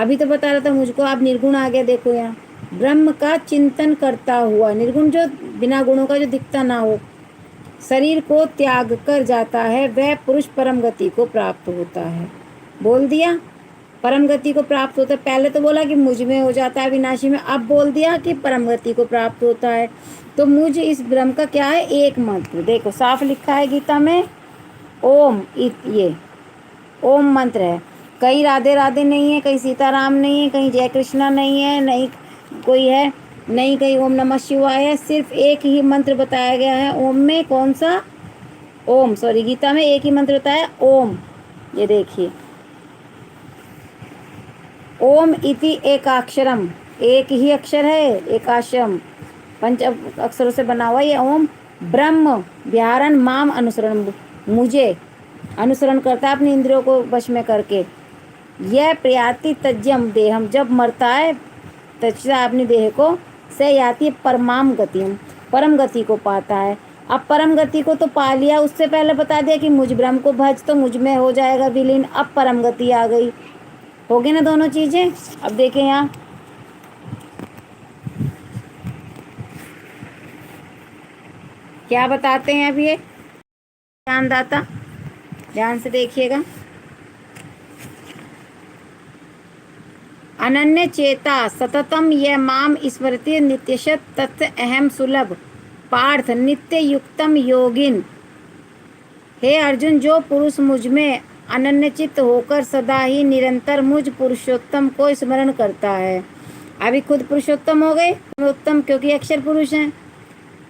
अभी तो बता रहा था मुझको, आप निर्गुण आ गया। देखो यहाँ ब्रह्म का चिंतन करता हुआ, निर्गुण जो बिना गुणों का, जो दिखता ना हो, शरीर को त्याग कर जाता है, वह पुरुष परम गति को प्राप्त होता है। बोल दिया परम गति को प्राप्त होता है। पहले तो बोला कि मुझ में हो जाता है विनाशी में, अब बोल दिया कि परम गति को प्राप्त होता है। तो मुझ इस ब्रह्म का क्या है? एक मंत्र। देखो साफ लिखा है गीता में, ओम। ये ओम मंत्र है। कहीं राधे राधे नहीं है, कहीं सीताराम नहीं है, कहीं जय कृष्णा नहीं है, नहीं कोई है, नहीं कहीं ओम नमः शिवाय है। सिर्फ एक ही मंत्र बताया गया है ओम में। कौन सा? ओम। सॉरी, गीता में एक ही मंत्र बताया, ओम। ये देखिए, ओम इति एकाक्षरम, एक ही अक्षर है, एकाक्षरम, पंच अक्षरों से बना हुआ ये ओम। ब्रह्म व्याहरण माम अनुसरण, मुझे अनुसरण करता है अपनी इंद्रियों को वश में करके। यह प्रयाति तज्यम देहम, जब मरता है तजता अपनी देह को, से याति परमाम गतिम, परम गति को पाता है। अब परम गति को तो पा लिया, उससे पहले बता दिया कि मुझ ब्रह्म को भज तो मुझ में हो जाएगा विलीन। अब परम गति आ गई, हो गई ना दोनों चीजें। अब देखें यहाँ क्या बताते हैं। अब ये ज्ञानदाता ध्यान से देखिएगा। अनन्य चेता सततम यह माम स्मृति नित्यशत तत् अहम सुलभ पार्थ नित्य युक्तम योगिन। हे अर्जुन, जो पुरुष मुझ में अनन्यचित होकर सदा ही निरंतर मुझ पुरुषोत्तम को स्मरण करता है, अभी खुद पुरुषोत्तम हो गए, उत्तम क्योंकि अक्षर पुरुष हैं,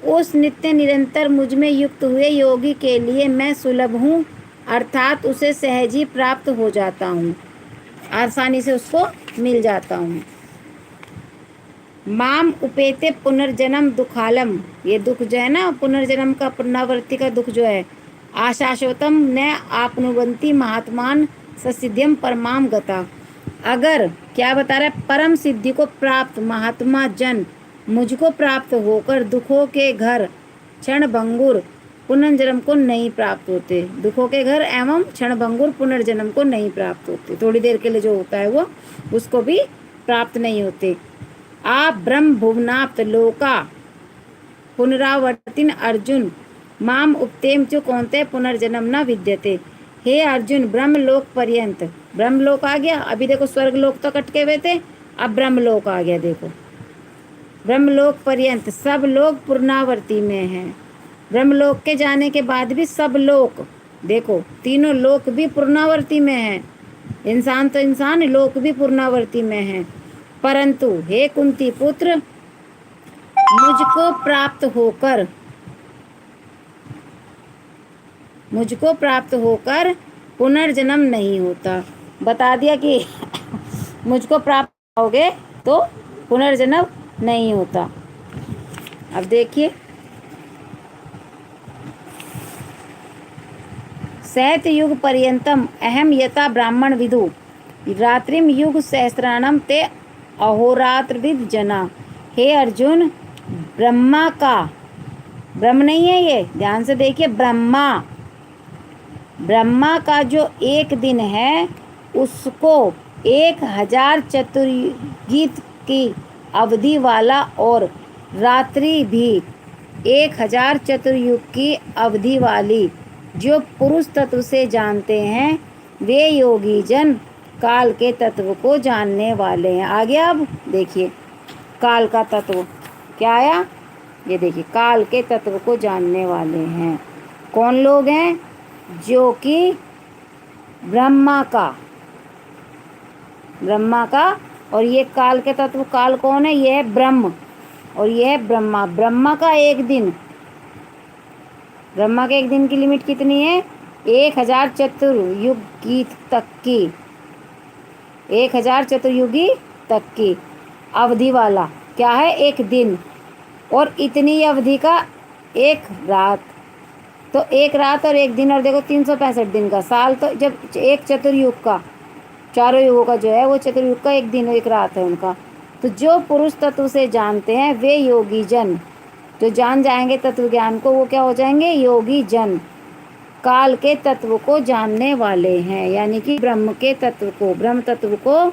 उस नित्य निरंतर मुझ में युक्त हुए योगी के लिए मैं सुलभ हूँ, अर्थात उसे सहज ही प्राप्त हो जाता हूँ, आसानी से उसको मिल जाता हूँ। माम उपेते पुनर्जन्म दुखालम, ये दुख जो है ना पुनर्जन्म का, पुनरावृत्ति का दुख जो है, आशाश्वतम न आपनुवंती महात्मान ससिद्ध्यम परमाम गता। अगर क्या बता रहा है? परम सिद्धि को प्राप्त महात्मा जन मुझको प्राप्त होकर दुखों के घर क्षणभंगुर पुनर्जन्म को नहीं प्राप्त होते, दुखों के घर एवं क्षणभंगुर पुनर्जन्म को नहीं प्राप्त होते, थोड़ी देर के लिए जो होता है वो, उसको भी प्राप्त नहीं होते। आप ब्रह्म भुवनाप्त लोका पुनरावर्तिन अर्जुन माम उपतेम जो कौनते पुनर्जन्म न विद्यते। हे अर्जुन, ब्रह्मलोक पर्यंत, ब्रह्मलोक आ गया। अभी देखो स्वर्ग लोक तो कटके हुए थे, अब ब्रह्मलोक आ गया। देखो ब्रह्मलोक पर्यंत सब लोग पुनरावर्ती में हैं। ब्रह्मलोक के जाने के बाद भी सब लोग, देखो तीनों लोक भी पुनरावर्ती में हैं। इंसान तो इंसान, लोक भी पुनरावर्ती में हैं। परंतु हे कुंती पुत्र, मुझको प्राप्त होकर पुनर्जन्म नहीं होता। बता दिया कि मुझको प्राप्त होगे तो पुनर्जन्म नहीं होता। अब देखिए, सहत युग पर्यंतम अहम यथा ब्राह्मण विदु रात्रिम युग सहस्राणम ते अहोरात्रविद जना। हे अर्जुन, ब्रह्मा का, ब्रह्म नहीं है ये, ध्यान से देखिए, ब्रह्मा का जो एक दिन है उसको 1000 चतुर्युग की अवधि वाला, और रात्रि भी 1000 चतुर्युग की अवधि वाली जो पुरुष तत्व से जानते हैं, वे योगी जन काल के तत्व को जानने वाले हैं। आ गया। अब देखिए काल का तत्व क्या आया, ये देखिए काल के तत्व को जानने वाले हैं। कौन लोग हैं? जो कि ब्रह्मा का, और ये काल के तत्व, काल कौन है? ये है ब्रह्म, और ये है ब्रह्मा। ब्रह्मा का एक दिन, ब्रह्मा के एक दिन की लिमिट कितनी है? 1000 चतुर्युगी तक की, 1000 चतुर्युगी तक की अवधि वाला क्या है? एक दिन। और इतनी अवधि का एक रात, तो एक रात और एक दिन, और देखो 365 दिन का साल। तो जब एक चतुर्युग का, चारों युगों का जो है वो चतुर्युग का एक दिन एक रात है उनका। तो जो पुरुष तत्व से जानते हैं वे योगी जन, जो जान जाएंगे तत्व ज्ञान को, वो क्या हो जाएंगे? योगी जन, काल के तत्व को जानने वाले हैं, यानी कि ब्रह्म के तत्व को, ब्रह्म तत्व को